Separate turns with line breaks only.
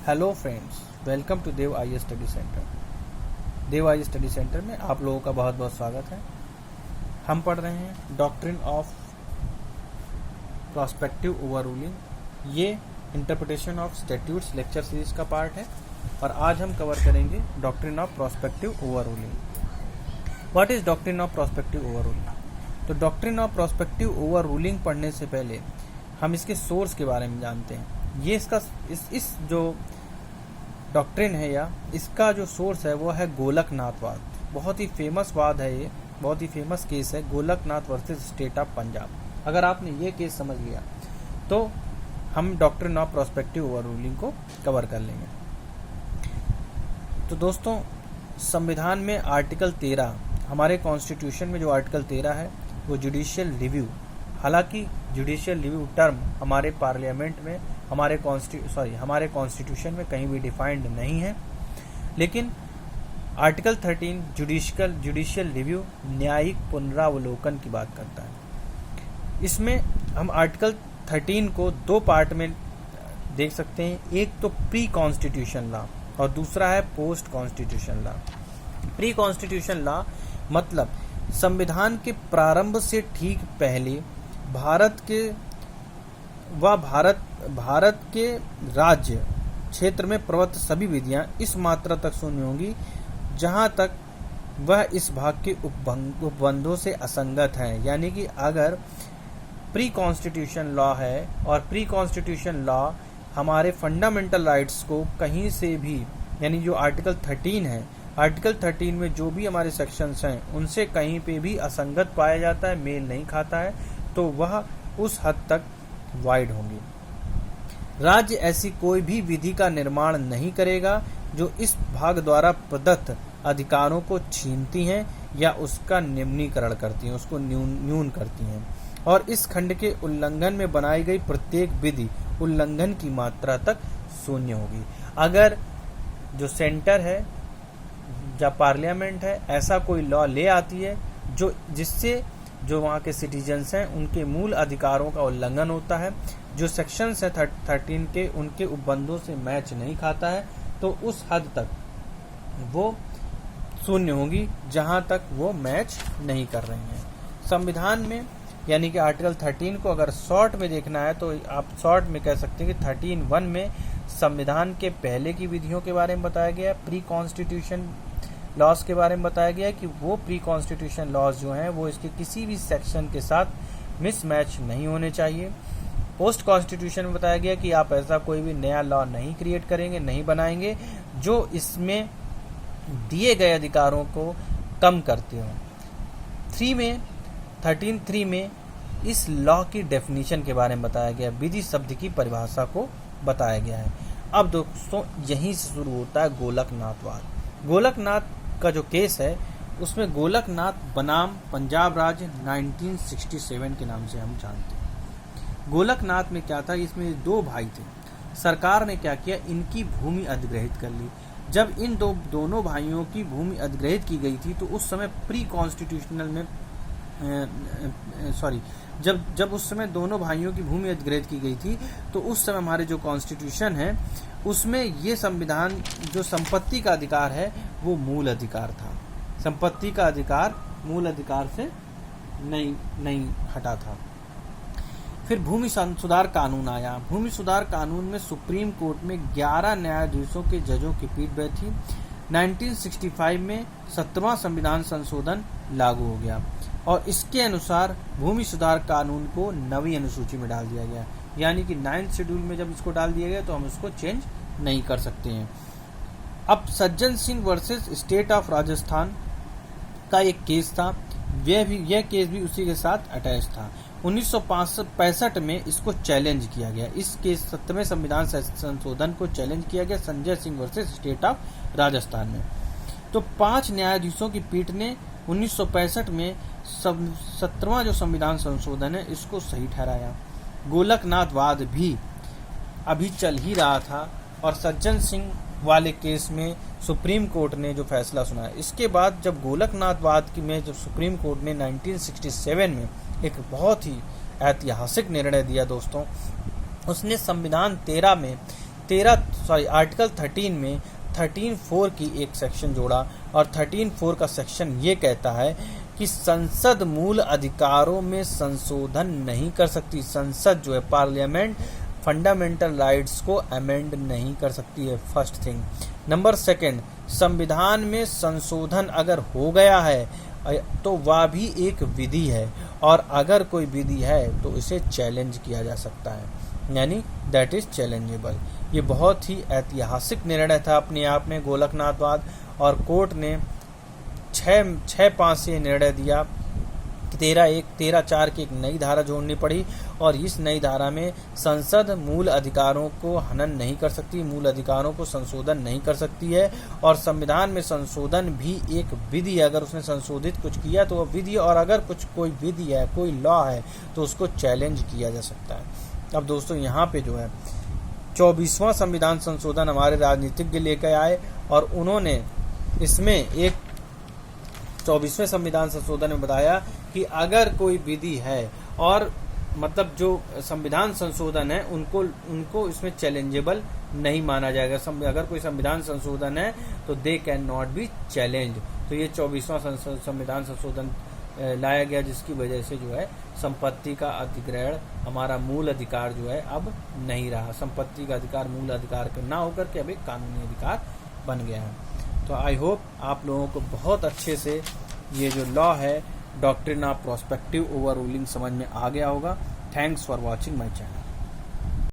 Hello friends, welcome to Dev I study centre. Dev I study centre में आप लोगों का बहुत बहुत स्वागत है। हम पढ़ रहे हैं डॉक्ट्रिन ऑफ प्रोस्पेक्टिव ओवररूलिंग। ये interpretation of statutes lecture series का पार्ट है और आज हम कवर करेंगे doctrine of prospective overruling. What is doctrine of prospective overruling? तो डॉक्ट्रिन ऑफ प्रोस्पेक्टिव ओवररूलिंग पढ़ने से पहले हम इसके सोर्स के बारे में जानते हैं। ये इसका इस जो डॉक्ट्रिन है या इसका जो सोर्स है वो है गोलकनाथवाद। बहुत ही फेमस वाद है, ये बहुत ही फेमस केस है Golaknath versus state of Punjab. अगर आपने ये केस समझ लिया तो हम डॉक्ट्रिन ऑफ प्रोस्पेक्टिव ओवररूलिंग को कवर कर लेंगे। तो दोस्तों, संविधान में आर्टिकल 13, हमारे कॉन्स्टिट्यूशन में जो आर्टिकल 13 है वो जुडिशियल रिव्यू, हालांकि जुडिशियल रिव्यू टर्म हमारे पार्लियामेंट में हमारे कॉन्स्टिट्यूशन में कहीं भी डिफाइंड नहीं है, लेकिन आर्टिकल 13 जुडिशियल रिव्यू न्यायिक पुनरावलोकन की बात करता है। इसमें हम आर्टिकल 13 को दो पार्ट में देख सकते हैं। एक तो प्री कॉन्स्टिट्यूशन लॉ और दूसरा है post constitution law. Pre constitution law मतलब संविधान के प्रारंभ से ठीक पहले भारत के राज्य क्षेत्र में प्रवृत्त सभी विधियां इस मात्रा तक शून्य होंगी जहां तक वह इस भाग के उपबंधों से असंगत हैं। यानी कि अगर प्री कॉन्स्टिट्यूशन लॉ है और प्री कॉन्स्टिट्यूशन लॉ हमारे फंडामेंटल राइट्स को कहीं से भी, यानी जो आर्टिकल 13 है, आर्टिकल 13 में जो भी हमारे सेक्शंस हैं उनसे कहीं पे भी असंगत पाया जाता है, मेल नहीं खाता है, तो वह उस हद तक वाइड होंगी। राज्य ऐसी कोई भी विधि का निर्माण नहीं करेगा जो इस भाग द्वारा प्रदत्त अधिकारों को छीनती हैं या उसका निम्नीकरण करती हैं, उसको न्यून करती हैं, और इस खंड के उल्लंघन में बनाई गई प्रत्येक विधि उल्लंघन की मात्रा तक शून्य होगी। अगर जो सेंटर है या पार्लियामेंट है ऐसा कोई लॉ ले आती है जिससे जो वहाँ के सिटीजन्स हैं उनके मूल अधिकारों का उल्लंघन होता है, जो सेक्शंस है 13 के उनके उपबंधों से मैच नहीं खाता है, तो उस हद तक वो शून्य होगी जहाँ तक वो मैच नहीं कर रही हैं। संविधान में यानी कि आर्टिकल 13 को अगर शॉर्ट में देखना है तो आप शॉर्ट में कह सकते हैं कि 13(1) में संविधान के पहले की विधियों के बारे में बताया गया है। प्री कॉन्स्टिट्यूशन लॉज के बारे में बताया गया है कि वो प्री कॉन्स्टिट्यूशन लॉज जो हैं वो इसके किसी भी सेक्शन के साथ मिसमैच नहीं होने चाहिए। पोस्ट कॉन्स्टिट्यूशन में बताया गया कि आप ऐसा कोई भी नया लॉ नहीं क्रिएट करेंगे, नहीं बनाएंगे जो इसमें दिए गए अधिकारों को कम करते हो। 13(3) में इस लॉ की डेफिनेशन के बारे में बताया गया, विधि शब्द की परिभाषा को बताया गया है। अब दोस्तों, यहीं से शुरू होता है गोलकनाथवाद। गोलकनाथ का जो केस है उसमें गोलकनाथ बनाम पंजाब राज्य 1967 के नाम से हम जानते हैं। गोलकनाथ में क्या था, इसमें दो भाई थे। सरकार ने क्या किया, इनकी भूमि अधिग्रहित कर ली। जब इन दोनों भाइयों की भूमि अधिग्रहित की गई थी तो उस समय प्री कॉन्स्टिट्यूशनल में जब उस समय दोनों भाइयों की भूमि अधिग्रहित की गई थी तो उस समय हमारे जो कॉन्स्टिट्यूशन है उसमें ये संविधान जो संपत्ति का अधिकार है वो मूल अधिकार था। संपत्ति का अधिकार मूल अधिकार से नहीं हटा था। फिर भूमि सुधार कानून आया। भूमि सुधार कानून में सुप्रीम कोर्ट में 11 न्यायाधीशों के जजों की पीठ बैठी। 1965 में 7वां संविधान संशोधन लागू हो गया और इसके अनुसार भूमि सुधार कानून को 9वीं अनुसूची में डाल दिया गया। यानी कि 9th शेड्यूल में जब इसको डाल दिया गया तो हम इसको चेंज नहीं कर सकते हैं। अब Sajjan Singh versus state of Rajasthan का एक केस था, यह केस भी उसी के साथ अटैच था। 1965 में इसको चैलेंज किया गया। इस केस 7वें संविधान संशोधन को चैलेंज किया गया Sanjay Singh versus state of Rajasthan में। तो 5 न्यायाधीशों की पीठ ने 1965 में 17वां जो संविधान संशोधन है इसको सही ठहराया। गोलकनाथवाद भी अभी चल ही रहा था और सज्जन सिंह वाले केस में सुप्रीम कोर्ट ने जो फैसला सुनाया, इसके बाद जब गोलकनाथवाद में जब सुप्रीम कोर्ट ने 1967 में एक बहुत ही ऐतिहासिक निर्णय दिया दोस्तों, उसने संविधान 13 में आर्टिकल 13 में 13(4) की एक सेक्शन जोड़ा और 13(4) का सेक्शन ये कहता है कि संसद मूल अधिकारों में संशोधन नहीं कर सकती। संसद जो है पार्लियामेंट फंडामेंटल राइट्स को अमेंड नहीं कर सकती है, फर्स्ट थिंग। नंबर सेकंड, संविधान में संशोधन अगर हो गया है तो वह भी एक विधि है और अगर कोई विधि है तो इसे चैलेंज किया जा सकता है, यानी दैट इज चैलेंजेबल। ये बहुत ही ऐतिहासिक निर्णय था अपने आप में गोलकनाथवाद, और कोर्ट ने 6-5 से निर्णय दिया कि 13(4) की एक नई धारा जोड़नी पड़ी और इस नई धारा में संसद मूल अधिकारों को हनन नहीं कर सकती, मूल अधिकारों को संशोधन नहीं कर सकती है, और संविधान में संशोधन भी एक विधि है। अगर उसने संशोधित कुछ किया तो वह विधि, और अगर कोई विधि है, कोई लॉ है तो उसको चैलेंज किया जा सकता है। अब दोस्तों यहाँ पे जो है 24वां संविधान संशोधन हमारे राजनीतिज्ञ लेकर आए और उन्होंने इसमें एक 24वें संविधान संशोधन में बताया कि अगर कोई विधि है और मतलब जो संविधान संशोधन है उनको इसमें चैलेंजेबल नहीं माना जाएगा। अगर कोई संविधान संशोधन है तो they can not be challenge. तो ये 24वां संविधान संशोधन लाया गया जिसकी वजह से जो है संपत्ति का अधिग्रहण हमारा मूल अधिकार जो है अब नहीं रहा। संपत्ति का अधिकार मूल अधिकार ना होकर के अब एक कानूनी अधिकार बन गया है। तो आई होप आप लोगों को बहुत अच्छे से ये जो लॉ है doctrine of prospective over ruling समझ में आ गया होगा। Thanks for watching my channel.